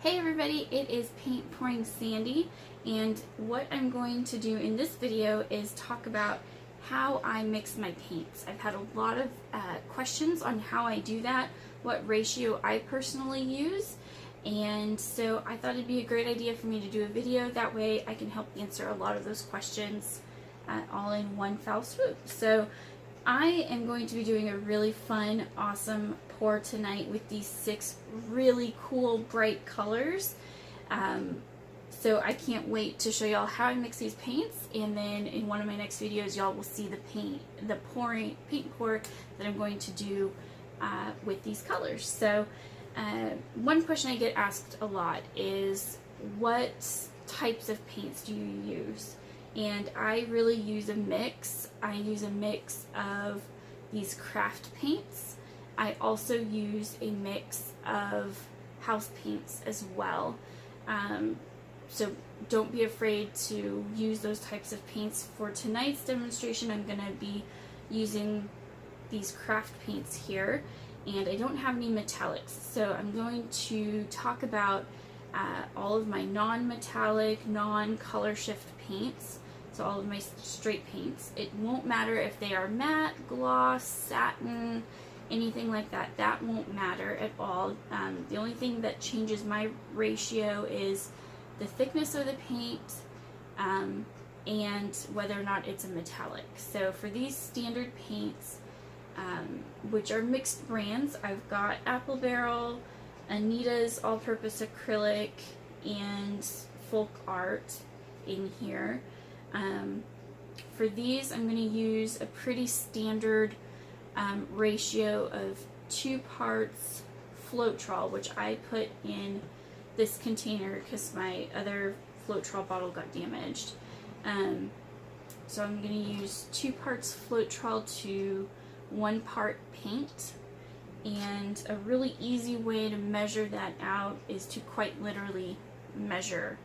Hey everybody, it is Paint Pouring Sandy, and what I'm going to do in this video is talk about how I mix my paints. I've had a lot of questions on how I do that, what ratio I personally use, and so I thought it'd be a great idea for me to do a video. That way I can help answer a lot of those questions all in one foul swoop. So I am going to be doing a really fun, awesome pour tonight with these 6 really cool, bright colors. So I can't wait to show y'all how I mix these paints, and then in one of my next videos y'all will see the paint pour that I'm going to do with these colors. So one question I get asked a lot is, what types of paints do you use? And I really use a mix. I use a mix of these craft paints. I also use a mix of house paints as well. So don't be afraid to use those types of paints. For tonight's demonstration, I'm going to be using these craft paints here, and I don't have any metallics. So I'm going to talk about all of my non-metallic, non-color shift paints. So all of my straight paints. It won't matter if they are matte, gloss, satin, anything like that. That won't matter at all. The only thing that changes my ratio is the thickness of the paint and whether or not it's a metallic. So for these standard paints, which are mixed brands, I've got Apple Barrel, Anita's All-Purpose Acrylic, and Folk Art in here. For these, I'm going to use a pretty standard ratio of 2 parts floetrol, which I put in this container because my other floetrol bottle got damaged. So I'm going to use 2 parts floetrol to 1 part paint. And a really easy way to measure that out is to quite literally measure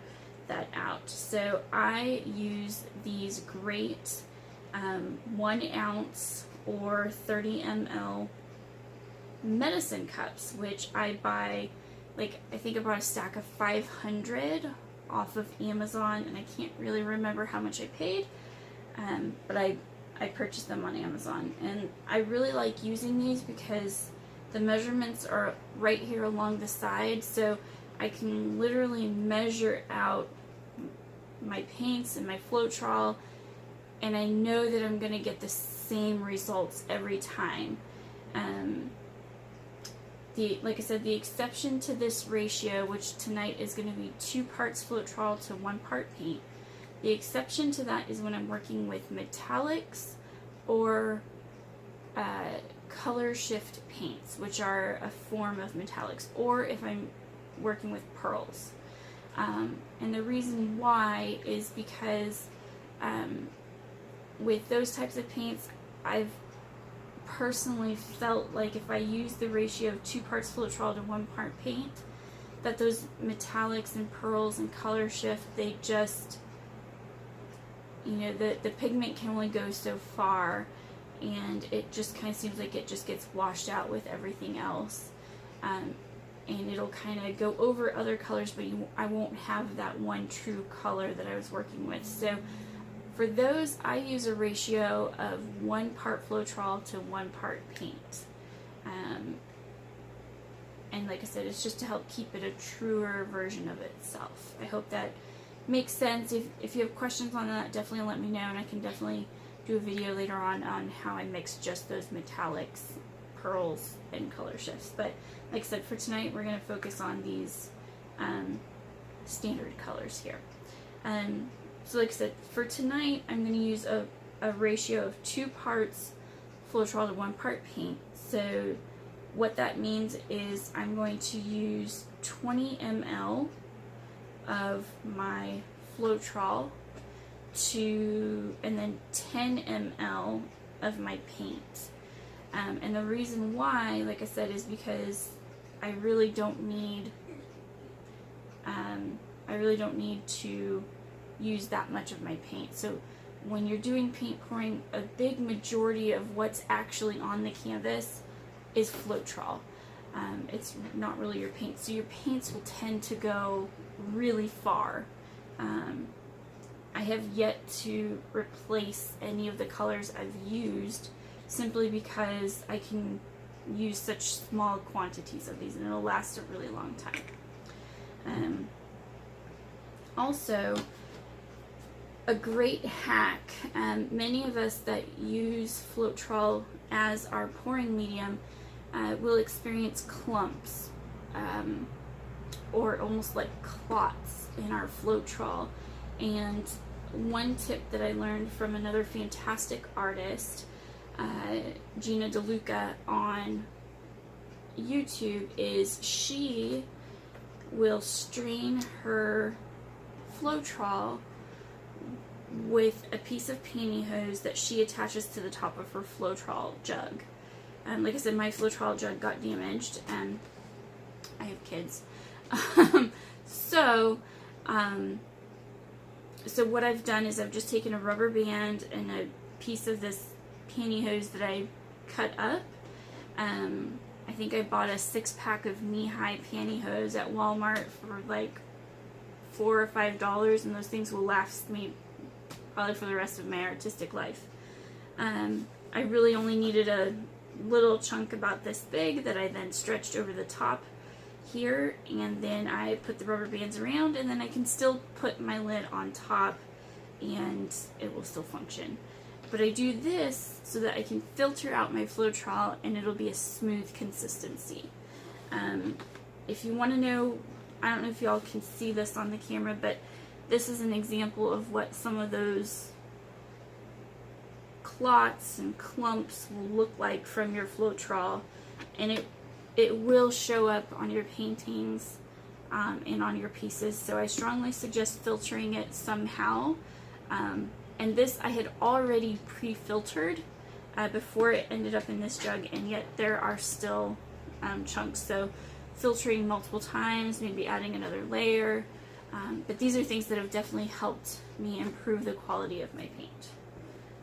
that out. So I use these great 1 ounce or 30 ml medicine cups, which I buy, like, I think I bought a stack of 500 off of Amazon, and I can't really remember how much I paid, but I purchased them on Amazon, and I really like using these because the measurements are right here along the side, so I can literally measure out my paints and my floetrol, and I know that I'm going to get the same results every time. Like I said, the exception to this ratio, which tonight is going to be 2 parts floetrol to 1 part paint, the exception to that is when I'm working with metallics or color shift paints, which are a form of metallics, or if I'm working with pearls. And the reason why is because with those types of paints, I've personally felt like if I use the ratio of 2 parts floetrol to 1 part paint, that those metallics and pearls and color shift, they just, you know, the pigment can only go so far, and it just kind of seems like it just gets washed out with everything else. And it'll kind of go over other colors, but I won't have that one true color that I was working with. So for those, I use a ratio of 1 part floetrol to 1 part paint. And like I said, it's just to help keep it a truer version of itself. I hope that makes sense. If you have questions on that, definitely let me know, and I can definitely do a video later on how I mix just those metallics, pearls, and color shifts. But like I said, for tonight we're going to focus on these standard colors here. So like I said, for tonight I'm going to use a ratio of 2 parts floetrol to 1 part paint. So what that means is I'm going to use 20 ml of my floetrol and then 10 ml of my paint. And the reason why, like I said, is because I really don't need to use that much of my paint. So when you're doing paint pouring, a big majority of what's actually on the canvas is floetrol. it's not really your paint. So your paints will tend to go really far. I have yet to replace any of the colors I've used simply because I can use such small quantities of these and it'll last a really long time. Also, a great hack, many of us that use floetrol as our pouring medium will experience clumps or almost like clots in our floetrol. And one tip that I learned from another fantastic artist, Gina DeLuca on YouTube, is she will strain her floetrol with a piece of pantyhose that she attaches to the top of her floetrol jug. Like I said, my floetrol jug got damaged and I have kids. So what I've done is I've just taken a rubber band and a piece of this pantyhose that I cut up. I think I bought a 6-pack of knee-high pantyhose at Walmart for like $4 or $5, and those things will last me probably for the rest of my artistic life. I really only needed a little chunk about this big that I then stretched over the top here, and then I put the rubber bands around, and then I can still put my lid on top and it will still function. But I do this so that I can filter out my floetrol and it'll be a smooth consistency. If you want to know, I don't know if y'all can see this on the camera, but this is an example of what some of those clots and clumps will look like from your floetrol, and it will show up on your paintings and on your pieces. So I strongly suggest filtering it somehow. And this I had already pre-filtered before it ended up in this jug, and yet there are still chunks. So filtering multiple times, maybe adding another layer. But these are things that have definitely helped me improve the quality of my paint.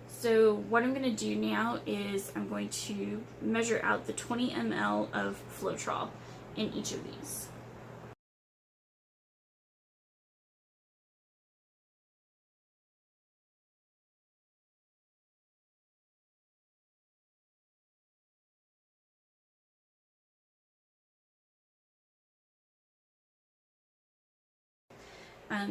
So what I'm going to do now is I'm going to measure out the 20 ml of floetrol in each of these.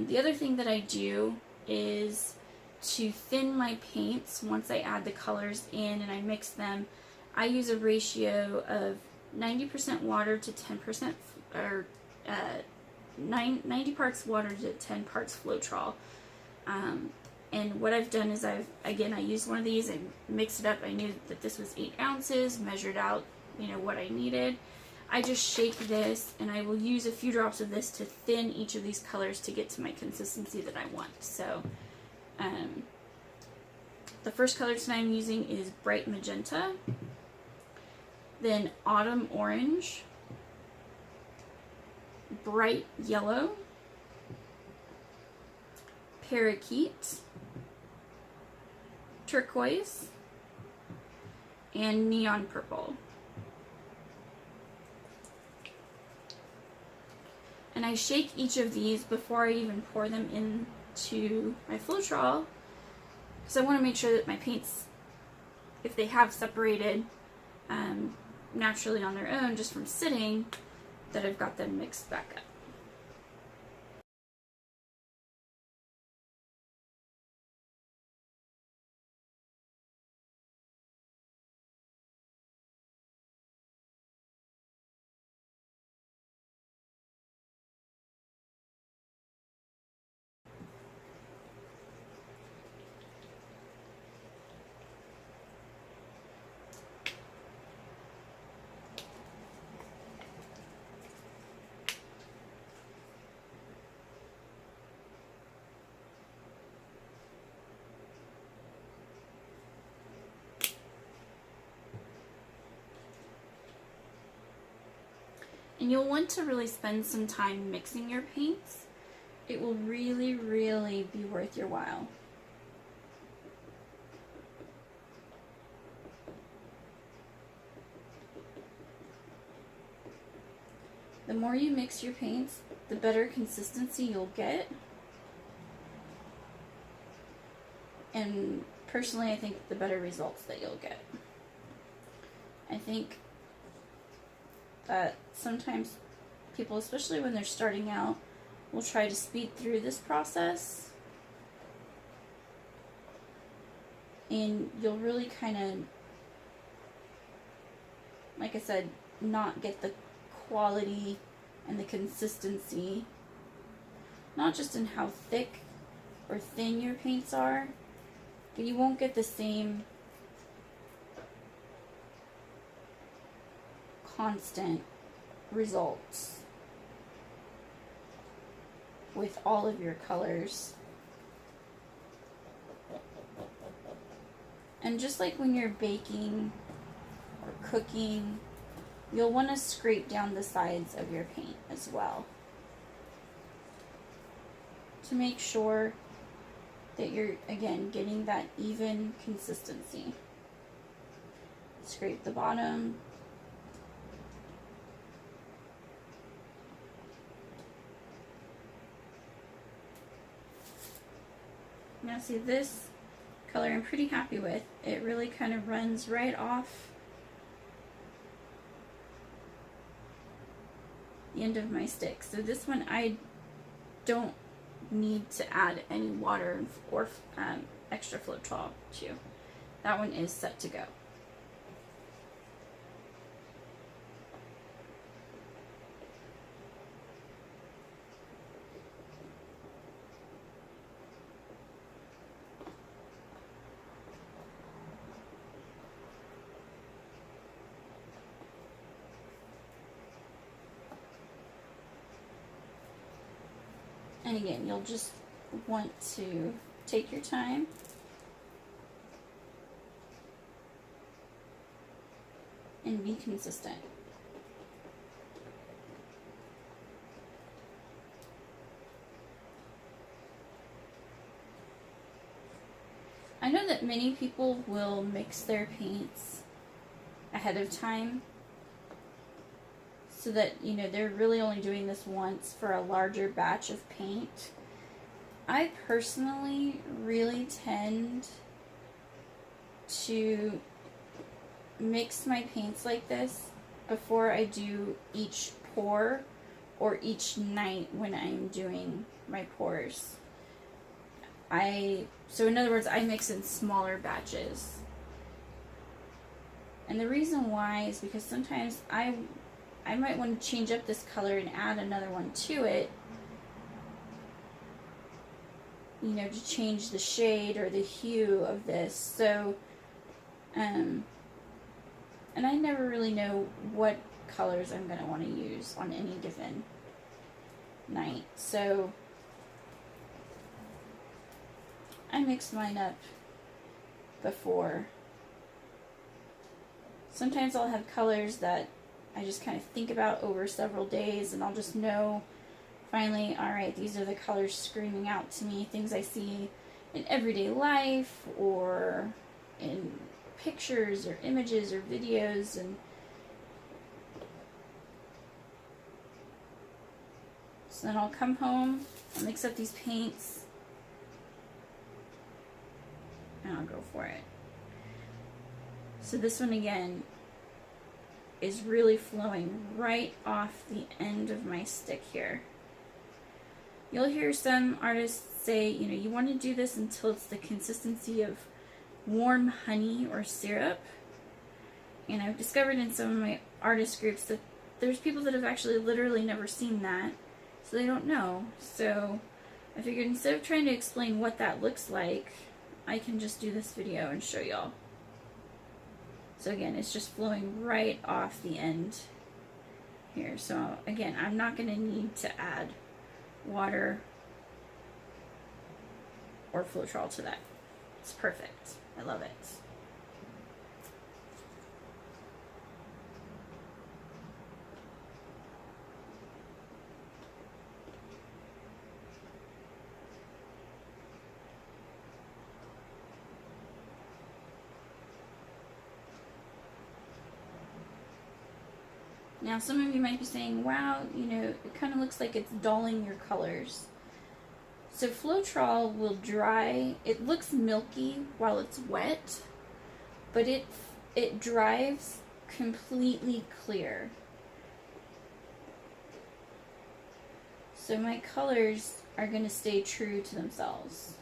The other thing that I do is to thin my paints once I add the colors in and I mix them. I use a ratio of 90% water to 10%, or 90 parts water to 10 parts floetrol. And what I've done is I used one of these and mixed it up. I knew that this was 8 ounces, measured out, what I needed. I just shake this, and I will use a few drops of this to thin each of these colors to get to my consistency that I want. So the first color tonight I'm using is bright magenta, then autumn orange, bright yellow, parakeet, turquoise, and neon purple. And I shake each of these before I even pour them into my floetrol, because I want to make sure that my paints, if they have separated naturally on their own just from sitting, that I've got them mixed back up. And you'll want to really spend some time mixing your paints. It will really, really be worth your while. The more you mix your paints, the better consistency you'll get. And personally, I think the better results that you'll get. I think that sometimes people, especially when they're starting out, will try to speed through this process. And you'll really kind of, like I said, not get the quality and the consistency, not just in how thick or thin your paints are, but you won't get the same constant results with all of your colors. And just like when you're baking or cooking, you'll want to scrape down the sides of your paint as well to make sure that you're, again, getting that even consistency. Scrape the bottom. Now see, this color I'm pretty happy with. It really kind of runs right off the end of my stick. So this one I don't need to add any water or extra floetrol to. That one is set to go. And again, you'll just want to take your time and be consistent. I know that many people will mix their paints ahead of time so that, you know, they're really only doing this once for a larger batch of paint. I personally really tend to mix my paints like this before I do each pour or each night when I'm doing my pours. So in other words, I mix in smaller batches. And the reason why is because sometimes I might want to change up this color and add another one to it, you know, to change the shade or the hue of this. So, and I never really know what colors I'm going to want to use on any given night. So, I mix mine up before. Sometimes I'll have colors that I just kind of think about over several days, and I'll just know finally, alright, these are the colors screaming out to me, things I see in everyday life or in pictures or images or videos. And so then I'll come home, I'll mix up these paints, and I'll go for it. So this one again is really flowing right off the end of my stick here. You'll hear some artists say, you know, you want to do this until it's the consistency of warm honey or syrup. And I've discovered in some of my artist groups that there's people that have actually literally never seen that, so they don't know. So I figured instead of trying to explain what that looks like, I can just do this video and show y'all. So again, it's just flowing right off the end here. So again, I'm not going to need to add water or floetrol to that. It's perfect. I love it. Now some of you might be saying, wow, you know, it kind of looks like it's dulling your colors. So floetrol will dry, it looks milky while it's wet, but it dries completely clear. So my colors are going to stay true to themselves.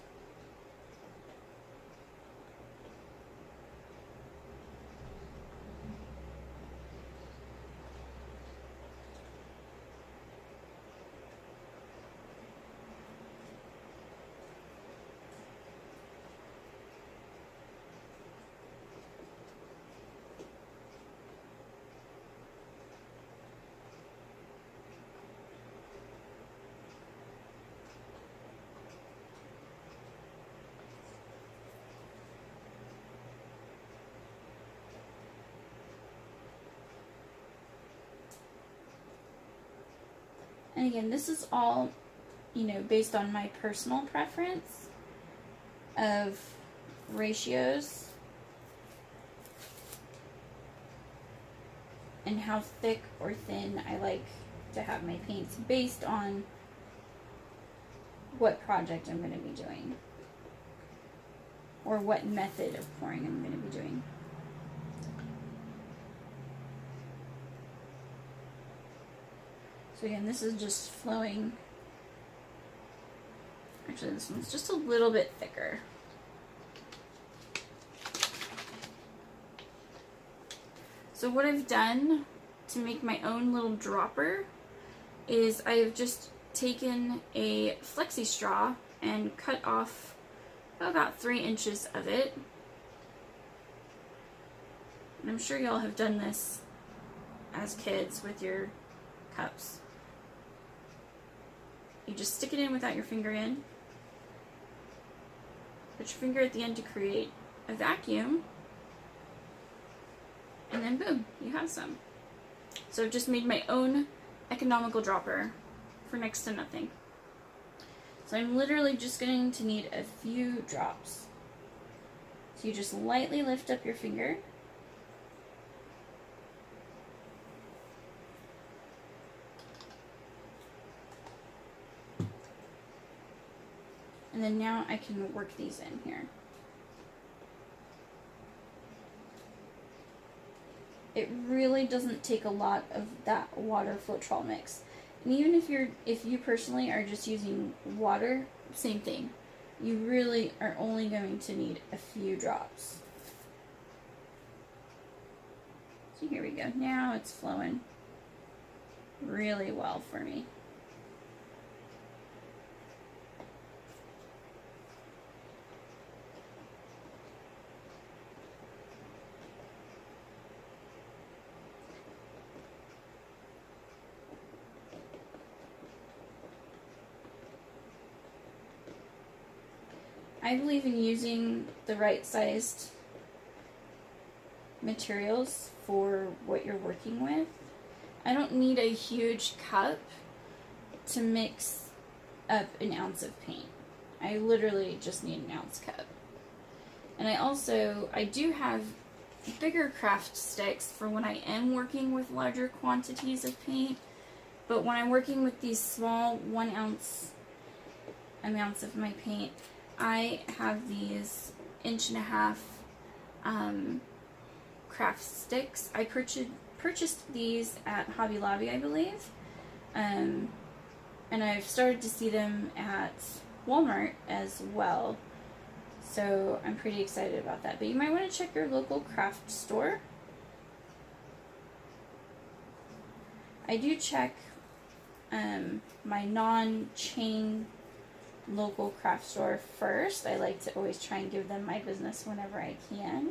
And again, this is all, you know, based on my personal preference of ratios and how thick or thin I like to have my paints based on what project I'm going to be doing or what method of pouring I'm going to be doing. So again, this is just flowing. Actually, this one's just a little bit thicker. So what I've done to make my own little dropper is I have just taken a flexi straw and cut off about 3 inches of it. And I'm sure y'all have done this as kids with your cups. You just stick it in without your finger in. Put your finger at the end to create a vacuum. And then boom, you have some. So I've just made my own economical dropper for next to nothing. So I'm literally just going to need a few drops. So you just lightly lift up your finger. And then now I can work these in here. It really doesn't take a lot of that water floetrol mix. And even if you personally are just using water, same thing. You really are only going to need a few drops. So here we go. Now it's flowing really well for me. I believe in using the right sized materials for what you're working with. I don't need a huge cup to mix up an ounce of paint. I literally just need an ounce cup. And I do have bigger craft sticks for when I am working with larger quantities of paint, but when I'm working with these small 1 ounce amounts of my paint, I have these 1.5 inch craft sticks. I purchased these at Hobby Lobby, I believe, and I've started to see them at Walmart as well, so I'm pretty excited about that. But you might want to check your local craft store. I do check my non-chain local craft store first. I like to always try and give them my business whenever I can,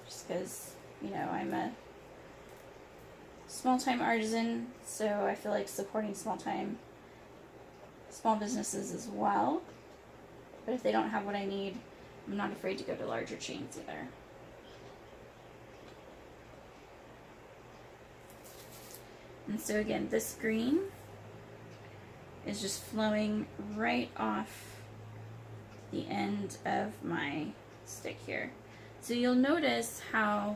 just because, you know, I'm a small-time artisan, so I feel like supporting small businesses as well. But if they don't have what I need, I'm not afraid to go to larger chains either. And so again, this green is just flowing right off the end of my stick here. So you'll notice how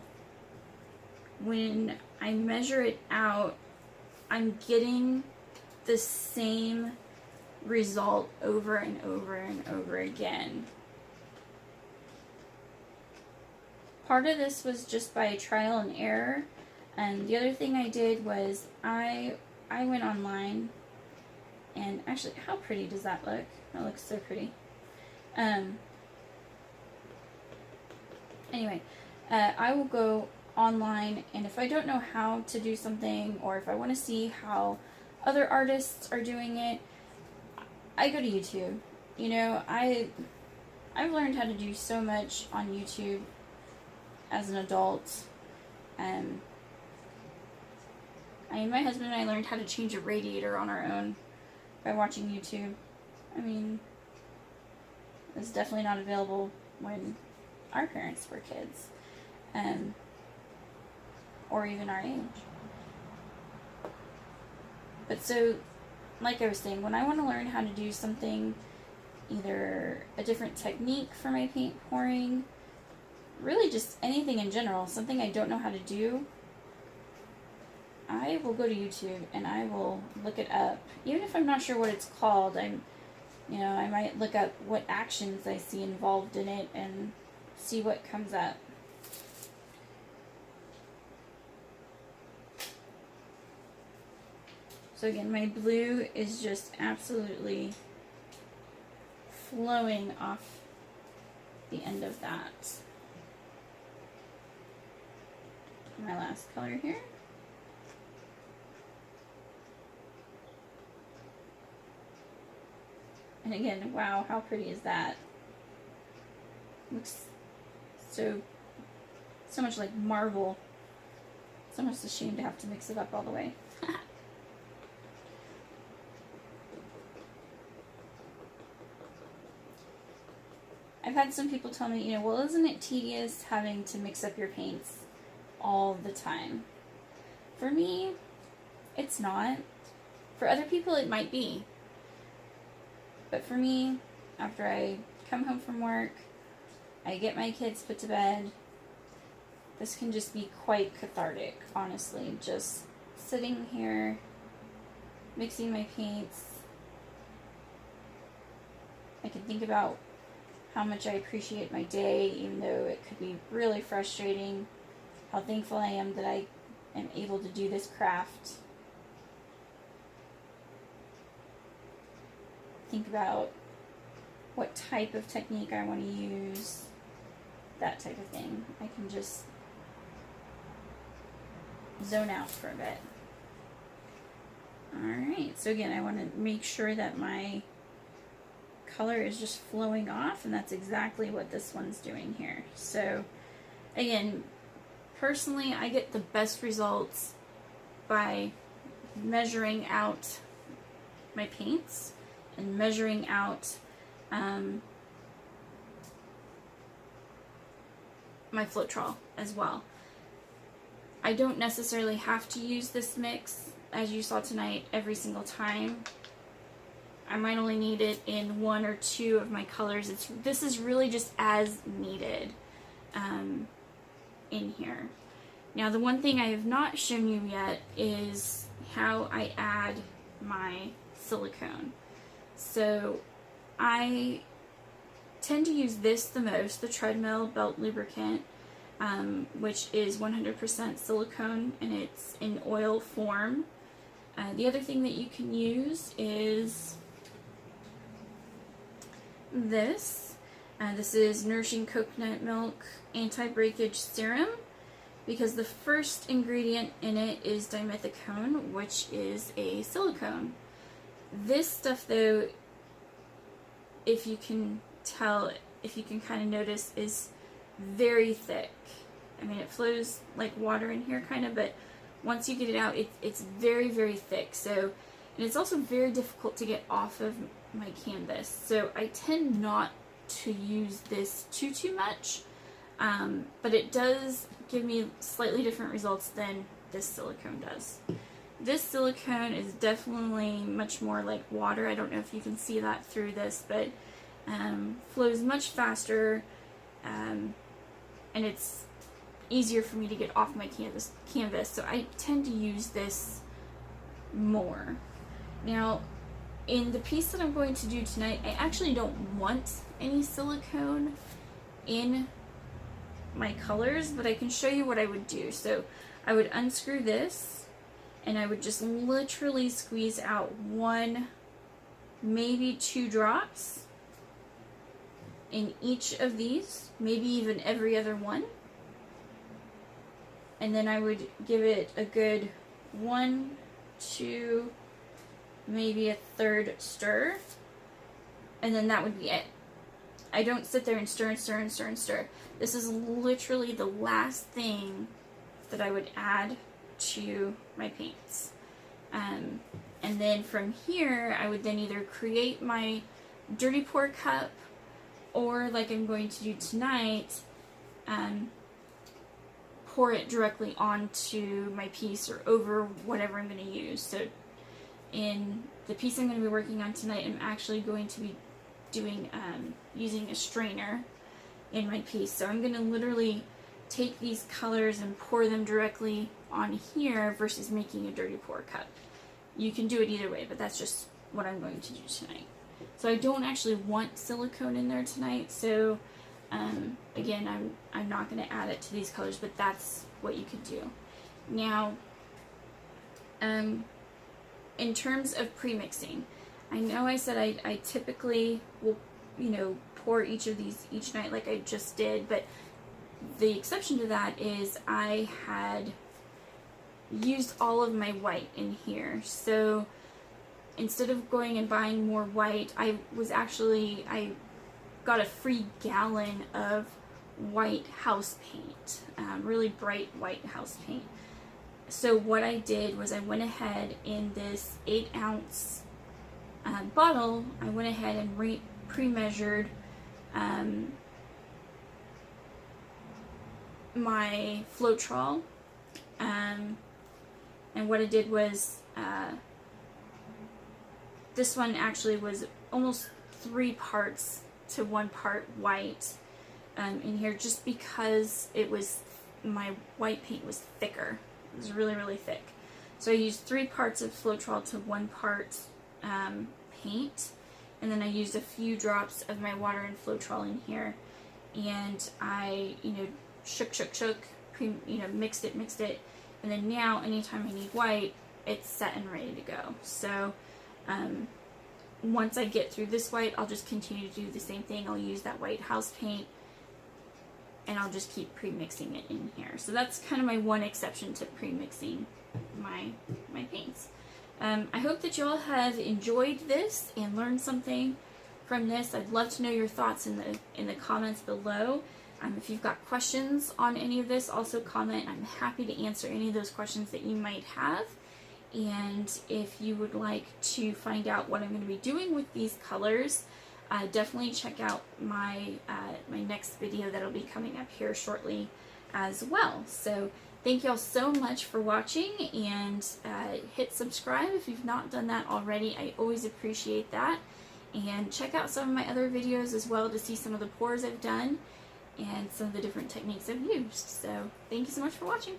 when I measure it out, I'm getting the same result over and over and over again. Part of this was just by trial and error, and the other thing I did was I went online, and actually, how pretty does that look? That looks so pretty. Anyway, I will go online, and if I don't know how to do something, or if I want to see how other artists are doing it, I go to YouTube. You know, I've learned how to do so much on YouTube as an adult. My husband and I learned how to change a radiator on our own by watching YouTube. I mean, it's definitely not available when our parents were kids, or even our age. But so, like I was saying, when I want to learn how to do something, either a different technique for my paint pouring, really just anything in general, something I don't know how to do, I will go to YouTube and I will look it up. Even if I'm not sure what it's called, I might look up what actions I see involved in it and see what comes up. So again, my blue is just absolutely flowing off the end of that. My last color here. And again, wow, how pretty is that? Looks so much like marble. It's almost a shame to have to mix it up all the way. I've had some people tell me, well, isn't it tedious having to mix up your paints all the time? For me, it's not. For other people, it might be. But for me, after I come home from work, I get my kids put to bed, this can just be quite cathartic, honestly. Just sitting here, mixing my paints. I can think about how much I appreciate my day, even though it could be really frustrating. How thankful I am that I am able to do this craft. Think about what type of technique I want to use, that type of thing. I can just zone out for a bit. Alright, so again, I want to make sure that my color is just flowing off, and that's exactly what this one's doing here. So again, personally, I get the best results by measuring out my paints and measuring out my floetrol as well. I don't necessarily have to use this mix, as you saw tonight, every single time. I might only need it in one or two of my colors. This is really just as needed in here. Now, the one thing I have not shown you yet is how I add my silicone. So I tend to use this the most, the treadmill belt lubricant, which is 100% silicone, and it's in oil form. The other thing that you can use is this. This is Nourishing Coconut Milk Anti-Breakage Serum, because the first ingredient in it is dimethicone, which is a silicone. This stuff, though, if you can tell, if you can kind of notice, is very thick. I mean, it flows like water in here, kind of, but once you get it out, it's very, very thick. So, and it's also very difficult to get off of my canvas. So I tend not to use this too much, but it does give me slightly different results than this silicone does. This silicone is definitely much more like water. I don't know if you can see that through this, but flows much faster, and it's easier for me to get off my canvas, so I tend to use this more. Now, in the piece that I'm going to do tonight, I actually don't want any silicone in my colors, but I can show you what I would do. So I would unscrew this, and I would just literally squeeze out 1, maybe 2 drops in each of these, maybe even every other one. And then I would give it a good 1, 2, maybe a 3rd stir, and then that would be it. I don't sit there and stir and stir and stir and stir. This is literally the last thing that I would add to my paints. And then from here, I would then either create my dirty pour cup, or like I'm going to do tonight, pour it directly onto my piece or over whatever I'm going to use. So in the piece I'm going to be working on tonight, I'm actually going to be doing using a strainer in my piece. So I'm going to literally take these colors and pour them directly on here versus making a dirty pour cup. You can do it either way, but that's just what I'm going to do tonight. So I don't actually want silicone in there tonight, so again, I'm not going to add it to these colors, but that's what you could do. Now, in terms of pre-mixing, I know I said I typically will, pour each of these each night like I just did, but the exception to that is I had used all of my white in here. So instead of going and buying more white, I got a free gallon of white house paint, really bright white house paint. So what I did was I went ahead in this 8-ounce bottle, I went ahead and pre-measured my floetrol, and what I did was this one actually was almost 3 parts to 1 part white in here, just because my white paint was thicker. It was really, really thick. So I used 3 parts of floetrol to 1 part paint, and then I used a few drops of my water and floetrol in here, and I shook, mixed it, and then now anytime I need white, it's set and ready to go. So once I get through this white, I'll just continue to do the same thing. I'll use that white house paint, and I'll just keep pre-mixing it in here. So that's kind of my one exception to pre-mixing my paints. I hope that you all have enjoyed this and learned something from this. I'd love to know your thoughts in the comments below. If you've got questions on any of this, also comment. I'm happy to answer any of those questions that you might have. And if you would like to find out what I'm going to be doing with these colors, definitely check out my next video that'll be coming up here shortly as well. So thank you all so much for watching, and hit subscribe if you've not done that already. I always appreciate that. And check out some of my other videos as well to see some of the pours I've done and some of the different techniques I've used. So thank you so much for watching.